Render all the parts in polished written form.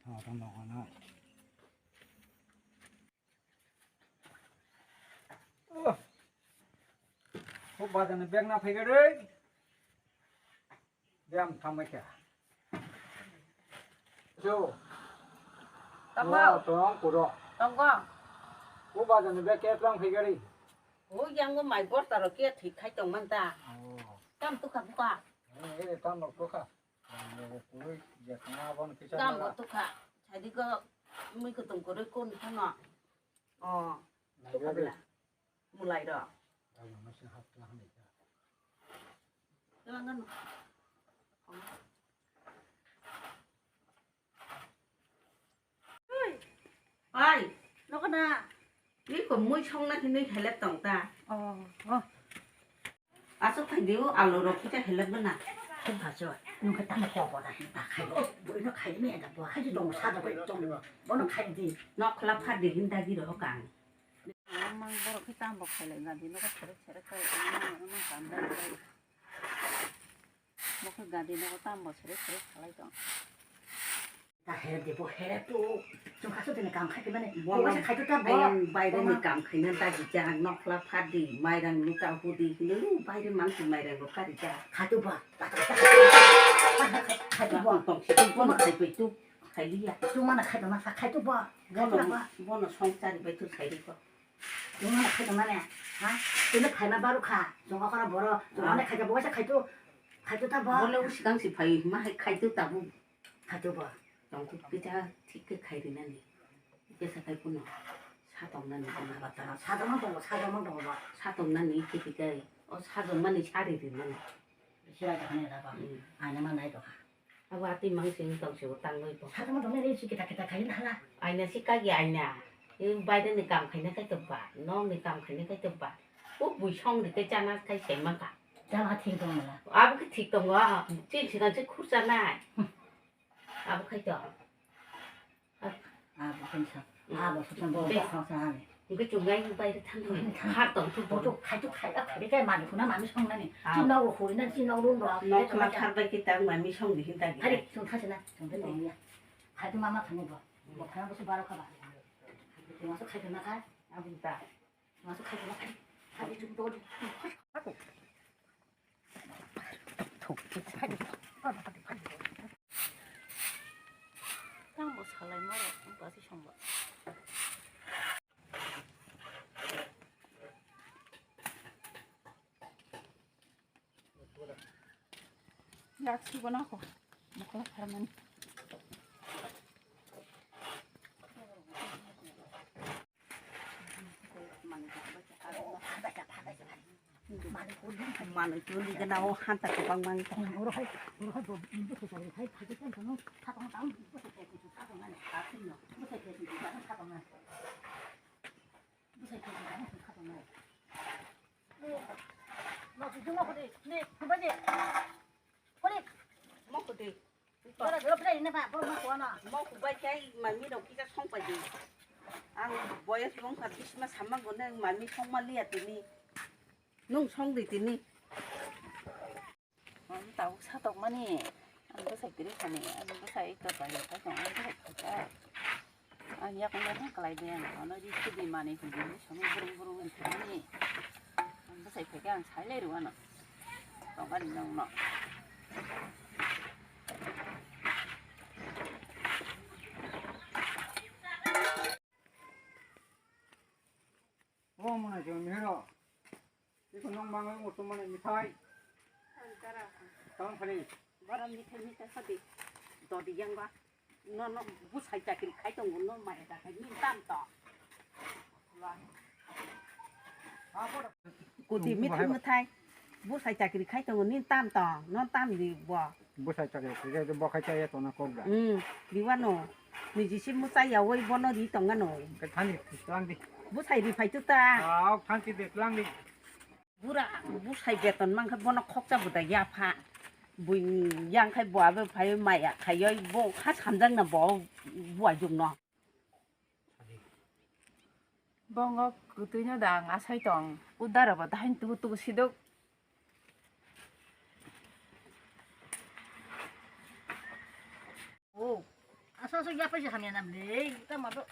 ทอทำดอกนะพวกบ้านนั้นแบ่งน้ำให้กันเลยเดี๋ยวทำไม่แก่โจ้ต้องว่าตัวน้องกูรอต้องก็พวกบ้านนั้นแบ่งแก่ต้องให้กันเลยโอ้ยังว่าไม่บดตลอดเกียร์ถิดใครตรงมันตาตั้มตุกขับตุกะตั้มดอกตุกขะกูอยากหน้าบ้านพิจารณาตั้มบดตุกะใช่ดิก็ไม่ก็ต้องก็ได้ก้นข้างนอกอ๋อตุกขับละมุไลดอกแล้วงั้นไปแล้วก็น่านี่ผมมุ้ยช่องนั่นที่นี่เห็นแล้วต่างตาอ๋ออาสุขันเดียวเอาเราคิดจะเห็นแล้วมันน่ะ真怕这，侬可打那花花的，打开了，不是那开面的不，还是弄啥都会种的，不能开的。นอกคลับพัดเด็กหินได้กี่ดอกกันมันบอกพี่ตามบอกใครเลยงานที่นกก็เฉลยเฉลยใครมันการได้เลยบอกคืองานที่นกก็ตามบอกเฉลยเฉลยอะไรต่อ那黑的不黑的不，就还是在那刚开的嘛呢，我是开的干ไอ้ยังใบได้มีกำขันนั่นได้กี่จานนอกคลับพัดดีไม่ดังลูกเต้าหูดีคือลูกใบได้มันคือไม่ดังลูกค้าดีจ้า开的不，开的不，ต้องคิดว่ามันใครไปตุ๊กใครเรียก就嘛那开的嘛，啥开的不，ว่าเราช่องจานไปตุ๊กใครดีกว่า就嘛那开的嘛呢，啊，就那开嘛巴鲁卡，就我看那不了，就嘛那开的不，我是开的大不，我เราสิกังสิไปมาให้ใครตุ๊กตาบุ开的不。ต้องคุยจะที่คือใครดีนั่นนี่จะใส่ใครปุ่นเนาะชาตรงนั้นนี่นะบัดนั้นชาตรงนั้นตรงชาตรงนั้นตรงบ่ชาตรงนั้นนี่คือที่ใครอ๋อชาตรงมันนี่ชาดีดีนั่นใช่จะขนาดนั้นป่ะอันนั้นมันไหนตัวค่ะเอาว่าที่มังสิงต้องเสียตังค์เลยป่ะชาตรงนั้นตรงนี้สิkitaใครนั่นล่ะไอ้เนี่ยสิกายใหญ่เนี่ยใบเดินในกำใครนั่นก็จะบาดน้องในกำใครนั่นก็จะบาดปุ๊บบุยช่องนี่ก็จะน่าใครเสียมันกะจะมาทิ้งตรงนั้นล่ะอ้าวก็ทิ้งตรงว่าจริงๆกันจะคุยจะได้อ้าวใครจ่อ不分成，不是全部放上来。你个中间有摆的摊头，他等出不就开的该嘛的，可能嘛没冲那呢，进到我回那进到路了，那他妈看到给当完没冲的现在。还得从他现在从这里，孩子妈妈看那个，我看不是巴拉克吧？我说开的那开，啊不大，我说开的那开，开的这么多的，快点，土，快点，快。当不出来嘛了，不是什么。要吃不那个，那个他们。mana itu di kenal hantar ke bang bang orang hai bu tu saya hai tu kan kamu tak tahu bu tu saya tu tak tahu mana tapi no bu saya tu tak tahu mana bu saya tu tak tahu mana mau tu cuma kau ni apa je kau ni mau kau deh kalau kalau pernah ini pak mau kau na mau kau baca mami dok kita song paji ang boya song habis mas sama guna mami song malihat ini nung song di sini tahu satu mana anda saya kira kan ya anda saya itu banyak kan anda saya ya kemudian kalau dia anda di sini mana itu jadi sama burung-burung itu ini anda saya pegang saya leru mana tahu kan yang nak oh mana jauh mero itu nong mangai musuh mana mitai tahun kali barang mitai hati dodi yang ba no bu sai cakin khai tong no mai da khai min tam toกูตีมิตรไทยบุษายจากกิจไข่ตรงนี้ตามต่อนอนตามดีบ่บุษายจากกิจจะบอกใครใจตัวนักกบละดีว่าโนนี่จิชิมุสายาวไว้บ่นดีตรงกันโนก็ท่านดิลังดิบุษายดีไฟจุตาท่านที่เด็กลังดิบุษายเบียตนมั่งครับบ่นคอกจะบุตรยาพะบุญย่างไข่บัวไปไฟใหม่อ่ะไข่ย่อยบ่ข้าทำจังน่ะบ่บัวยุ่งเนาะBongok kutunya dah ngasai tong, udah apa tahan tu siduk. Oh, asal 서서 야빠지 하면 안 돼. 일단 뭐도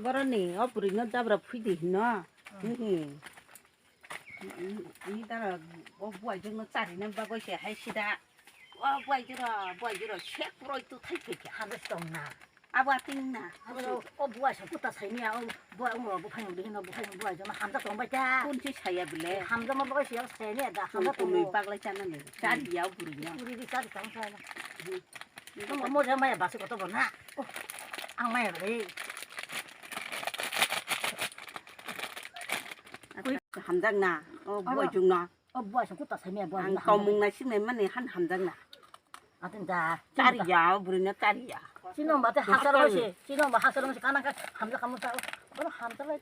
버러니 어부리 너 잡으라 푸디 너. 이 따라 뭐야 저거 짜리는 바고시 하시다. 와 뭐야 저러 책 불어 또 탈피게 하면서 나. 아부 아띵나. 아무도 뭐야 저부터 살미야. 뭐야 뭐 파는 우리 너 파는 뭐야 좀 함자 좀 봐자. 꾼치 차야 빌래. 함자 뭐 먹을 시야 세네다. 함자 또 꾼이 박라잖아. 짜리야 부리냐. 우리 짜리 장사야. 뭐 저마야 봤을 것도 보나. 악마야 그래. 함장나. 뭐야 중나. 뭐야 저부터 살미야 뭐야. 안 검먹나 심해만 한 함장나. 아든다. 짜리야 부리냐 짜리야. 지금 마트 학살하시. 지금 뭐 학살하시 가나가 함자 가면 사. 뭐 함자를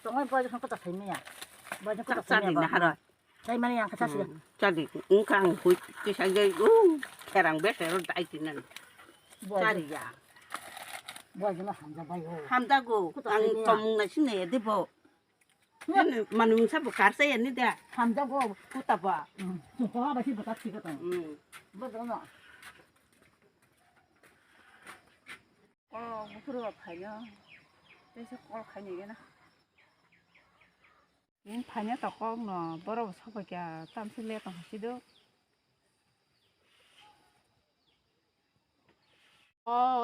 정말 뭐야 저부터 살미야. 뭐야 저부터 짜리나 살미야. 하라. 자이만이 양 같이 짜리 응강 그 상게 걔랑 배세로 다이지는 짜리야. 뭐야 저 함자 봐요. 함다고 안 검먹나 심해 대보. 나는 만웅 사부 가르세야 니데. 함자고 붙다 봐. 좀 봐봐 싶어 다 튀거든. 뭐 너는 뭐 그러가 파냐. 그래서 꼴 가니게나. 인 파냐 딱 너 뭐라고 서버게 땀슬래 또 하시도.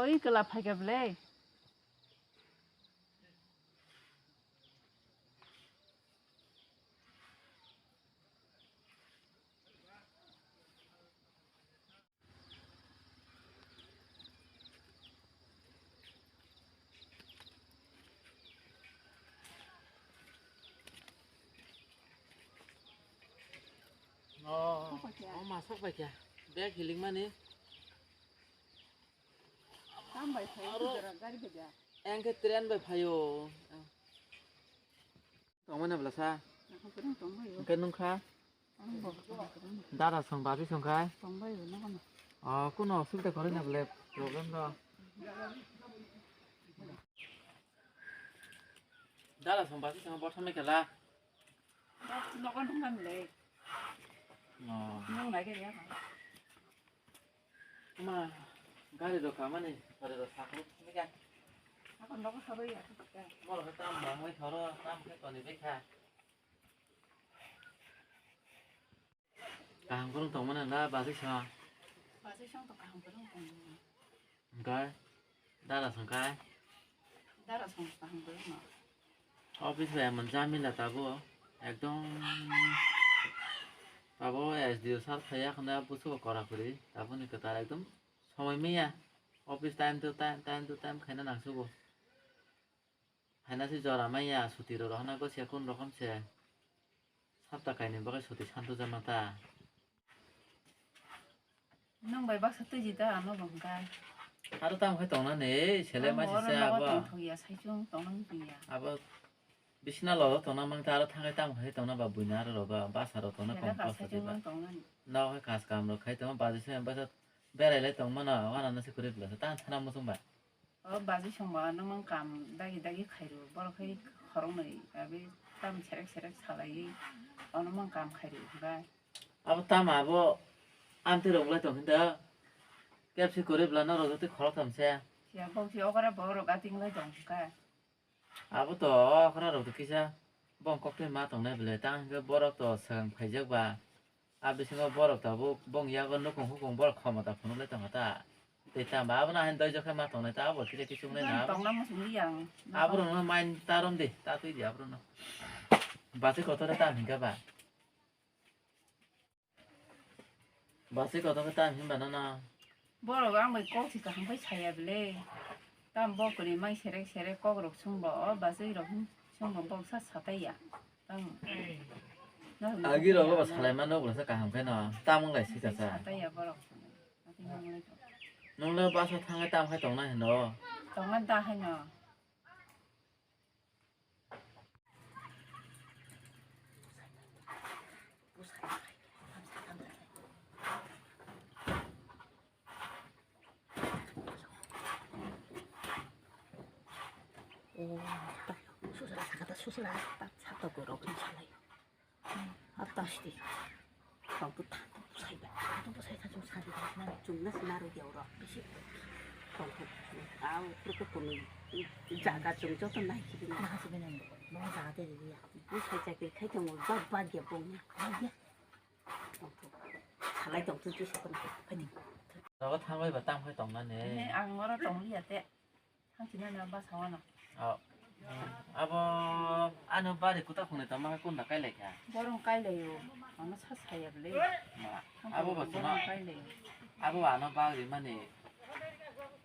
이거라 파게 블레. mà sốc vậy kìa, bé thì lính mà ní. Anh cái trend vậy phải yo. Tổng bên nào là sao? Cái nông khá. Đã là sòng bạc với sòng khai. Cô nào sức ta có được nhập lẹp problem đó. Đã là sòng bạc với sòng bạc thằng mấy cái là. nó có đúng làm lệ. Nhưng lại cái gì mà cái được cả mà này, cái được sạc luôn mấy cái. nó có sao bây giờ? Mà là cái tam mà mấy thằng đó tam cái còn gì biết ha. Càng có tổng mà là bà thích sao? bà sẽ xong tất cả không có đúng không? cái đã là thằng cái. đã là xong tất cả không có đúng không? Office về mình ra mình là tabo, একদম tabo SDO সার খাইয়া খানা বুঝো করা করি তারপর নিকে তার একদম সময় মেয়া অফিস টাইম টু টাইম খাইনা নাংসুগো খাইনাসি জরা মাইয়া ছুটির রহনা গো সে কোন রকম সে সাতটা খাইনি বাকি ছুটি শান্ত জামাতা nông bài bác sẽ tư gì ta nó bằng cái 하루 땀 খাই তংনা নে ছেলে মাসিছে আবা thằng 사이중 떠는 비야 아바 비시나 러 তংনা 망타 아라 탕 খাই 땀 খাই তংনা 바 부이나 러바 바사로 তং나 내가 컴 사이중 떠는 나와 가스 감로 খাই তংনা 바지세 바사 베라이레 তং마나 와나나세 그래 불러서 딴 사람 무슨 말 바지 정말 너만 감 다기 খাই로 버럭 খাই খরংनै 아베 땀 세렉 살아이 어느만 감 খাই로 그가 아바 땀 아버 암트롱라 তং인데 캡시 그래 불러나 러도 খর থামছে 야 거기 어가라 버럭 아띵라 정가 아부터 그라 러도 키사 បងកុកទេមកតងនេះបលេតាំងគឺបរកតសងភ័យយកបាអាបិសិងបរកតបងយ៉ាកនុកងហុកងបរកខមតផនុលេតងតាទេតាបាបណាហិនទៅយកមកតងនេះតាបគិគិជុងនេះណា 떠는 무슨 이양 아부로 너 마인 따롬 돼 따뜻이 아부로 너 바스 거토라 땀 hinga ba 바스 거토라 땀 hin banana 버럭 아무 꼭지가 한 거에 차야 빌래 땀 버거리 마이 세렉 꼭으로 충버 바스 이렇게 충버 버사 사다야 땀 아기로 거 살레만 너 불어서 가한 거나 땀은 래 시자자 사다야 버럭 너는 바서 탕에 땀 해 동나 너 동안 다 하냐 수술아 사가다 수술아 딱 사도그로 괜찮아요. 아따 시디. 너부터 무사히 봐. 무사히 좀 살이 난 중나 스나로 겨울어 비시 동포 아우 그렇게 보면 자가 좀 저도 나이 기분 나 하시면은 너무 작아들이야. 무사자기开경우 빠빠게 보면 아니야. 동포 살아이 동포 주시거나 아니 เราก็ทำไว้แบบตั้งไว้ตรงนั้นเอ 네 ง 앙어라 동리야 때 한지는 봐 사와나 เอาบ่อันนู้นบ้านที่กูตั้งคนในตำมาให้กูนักใกล้เลยแค่ 버런 깔래요 어느 차 사야 볼래 เอาบ่แบบสนอ 버런 깔래요 เอาบ่ว่าน้องบ้านหรือมันนี่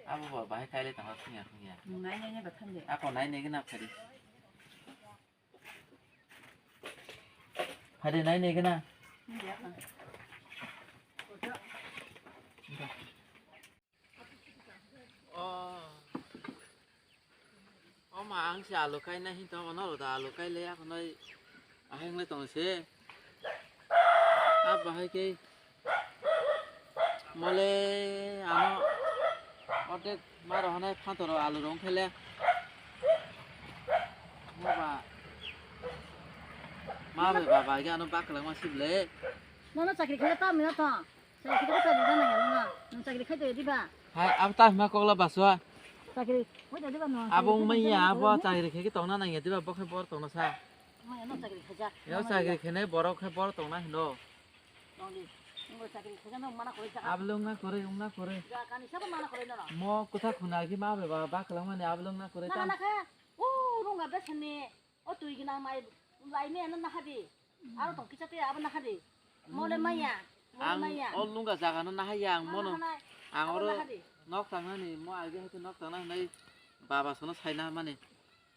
เอาบ่แบบให้ใกล้เลยต่างกันทุกอย่างทุกอย่าง 나이년에 같은데 เอาก่อนไหนนี่ก็นับแค่ดิให้ได้ไหนนี่ก็นะ 근데 약간 อ๋อมาอังเสียลูกไก่นะหินตัวมันนอลูกลูกไก่เลยอ่ะคนน้อยอ่ะให้เลยตรงเสียอ่ะบ่ให้กี่มอเลยอ่ะเนาะอดเด็ดมารอให้พันตัวอาลูร้องแค่เลยมาแบบบ้าๆแกอันนั้นปักกำลังมาสิบเลย 너는 자기 그래 땀이 나타. 자기 그래 땀이 나냐 너는. 너 자기 그래 어디 봐. ให้อัพตั้งมากอกละบาสัว 자기 어디 봐 너. อาบงไม่ยาบ่ใจเลยแค่ตรงนั้นน่ะอย่าที่ว่าบ่แค่บ่ตรงนั้นซะ 뭐야 너 자기 가자. เดี๋ยวใจแค่ไหนบ่เราแค่บ่ตรงนั้นเห็นบ่ 너니 이거 자기 가자 너 만나 거기 อา 자가. บลงนะกอเรอุ้มนะกอเร 자 간이 셔버 만나 거기 너는. มอกุทักคุณอากิมาแบบบ้ากำลังมาเนี่ยอาบลงนะกอเรตั้ง 나가. 오 롱가 배쳤니. 어또 이게 나 마이 라이네 너 하디. 알아 또 기차 때 아버 나 하디. 뭐래 마야. อัง 뭐래 마야. อลุงกับจากนั้นนะให้ยังมอ 하나 น 하나. อังอ 아버 ร 나 하디. นอกทางนั้นนี่มออากิให้นอกทางนั้นในบาบาสนใส่น้ำมันนี่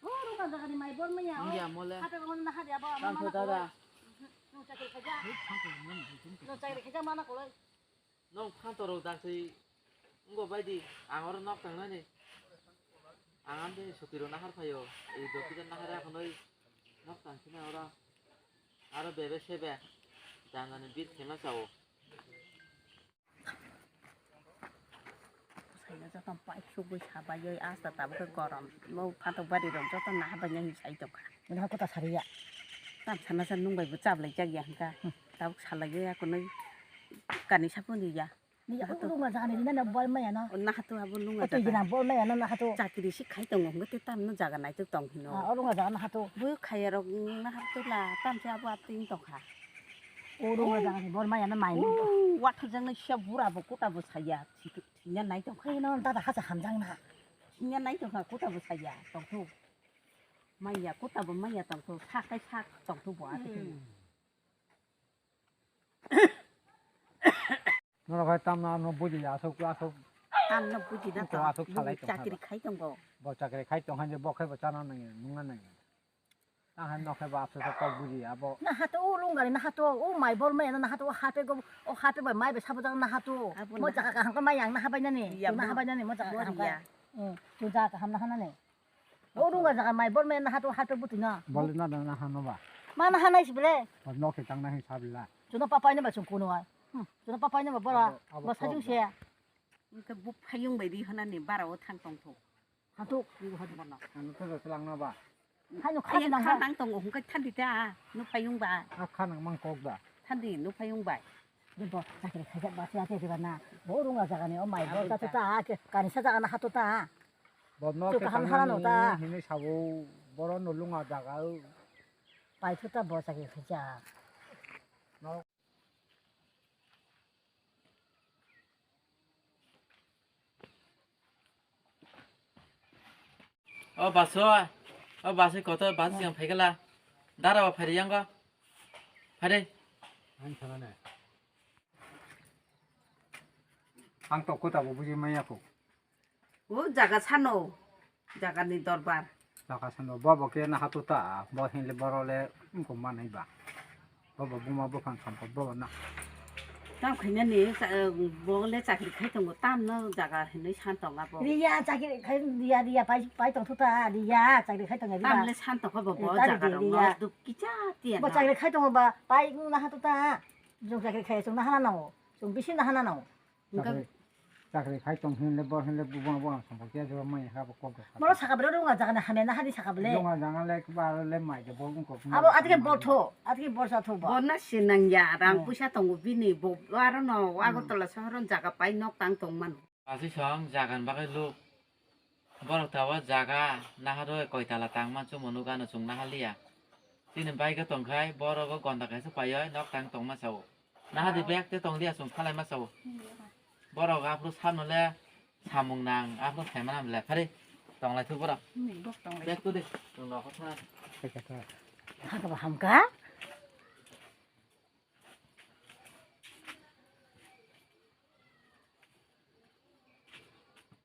오 롱가 자가니 마이 볼 마야. มึงอย่ามัวเลย 하다 보면 나 하디 아버 ตั้งเถอะตา 만나. 너 자기 가자. 너 자기 가자 만나 거기. น้องข้างตัวเราดักสิมึงก็ไปดิอังอรนอกทางนั้นนี่อังอันที่สุกิโรนาฮาร์พายโอไอ้ดอกที่จะนาฮาร์คนน้อยนอกทางที่นั่นเราอาร์เบเบเชเบจางกันบิดเข้ามาเจ้า 사이가 저던 빠이 큐브 샤바 여기 아스다 따고 거람 뭐 파도 바리로 저던 나하바냐 사이도 가 너는 하고 다 살이야. 땀 산나산 농바이 붙잡을 짝이야 그러니까 따고 살라게 하고는 간이 샤분이야 니 롱가 자가니 니는 뭘 마야 너. 언나 하도 하고 농가 어또 이게 나뭘 마야 너 하도. 자기리 식하이 동거 그때 땀는 자가 나이 또 동히노 아 롱가 자가니 하도. 뭐 카야로 나 하도라 땀 자고 앞띵 동가 오 롱가 자가니 뭘 마야 너 마이. 와타장은 샤부라고 꼬다부 사야 지년 나이 동가 그래 너는 다다 하자 함장나. 지년 나이 동가 꼬다부 사야 동투 마야 꼬다부 마야 동투 사kai 사 동투 뭐야 nó phải tâm nó bùi gì à sâu 땀는 부지다 또 와서 살아있 좀 자기리 카이 동거 bỏ chặt cái khai trong hai giờ bỏ khai vào cho nó này đúng không này ta hay nó khai vào sâu sâu bùi gì à bỏ 나 하도 오 롱가리 나 하도 오 마이 볼 마야 나 하도 하베고 오 하베고 마이 베 사보자 나 하도 뭐 자가 한거 마야 나 하바냐니 나 하바냐니 뭐 자가 한거 응 조자가 함나 하나네 오 롱가 자가 마이 볼 마야 나 하도 하베부터나 bỏ lên nó hàng nó vào 마나 하나 있으래 bỏ nó cái trắng này sao bị lại 저너 빠빠이는 봐좀 고노와 저너 빠빠이는 봐 봐라 뭐 사중시야 그러니까 뭐 파용 베리 하나님 바라오 탕 동투 하도 이거 하지 말라 nó cứ rồi lang nó vào 하노 카이 카지 나가 탕 동고 홍가 탄디다 누 파용 바 아 khăn mang cột đã 탄디 누 파용 바 뭐 자기를 가자 마셔야 되잖아 뭐 롱가 자가니 오 마이 볼 따뜻다 가니 사자가 나 하도 따 bỏ nó Chụp cái cái trắng hana nó ta. này hình như sao bỏ nó lung ở đã cái 마이 좋다 뭐 자기 가자 바스와 바스 거터 바스 양 배갈라 나라와 파리 양가 파리 괜찮네 안 똑같다 뭐 부지 마야 고 오 자가 산오 자가니 দরবার 나가서 너 봐볼게 나 하도다 뭐 hinle 버럴래 그만 해봐 봐봐 부마 부판 삼고 봐봐 땀 그냥니 뭐래 자기리 카이 동고 땀는 자가 했네 산 동가 뭐 리야 자기 리야 바이 동토다 리야 자기 칼동에 리야 땀래 산 동가 뭐 딸이 자가 리야. 뭐 눕기자 뛰어 뭐 자기 칼동을 봐 바이 나 하도다 좀 자기 칼 좀나 하나 나오 좀 비신나 하나 나오 그러니까 จากเลยใครต้องเห็นเลยบ่เห็นเลยบ่สมบูรณ์แก่จะไม่ครับก็ 뭐로 사가버려 그런 자가 하면 하디 사가버래. 용아 장을 내 그발을 많이 보고 거. 아버 아직에 뭐토 아직에 뭐서 토 봐. Bona sinang yarang pusa tong bini bo waro no wago tola soron jaga pai nok tang tong man. Pasti song jagan bagai lu. Borok tawa jaga nahado koitala tang man chung monuga no chung nahalia. Tin bai ka tong khai borok ko gon ta kai supaya nok tang tong ma sau. Nahadi bek te tong dia chung khalai ma sau. Borok apru sam no le samung nang apru thai manam le phari tong lai thu borok. Bek tu đi, tong no ko tha. 하가 함가?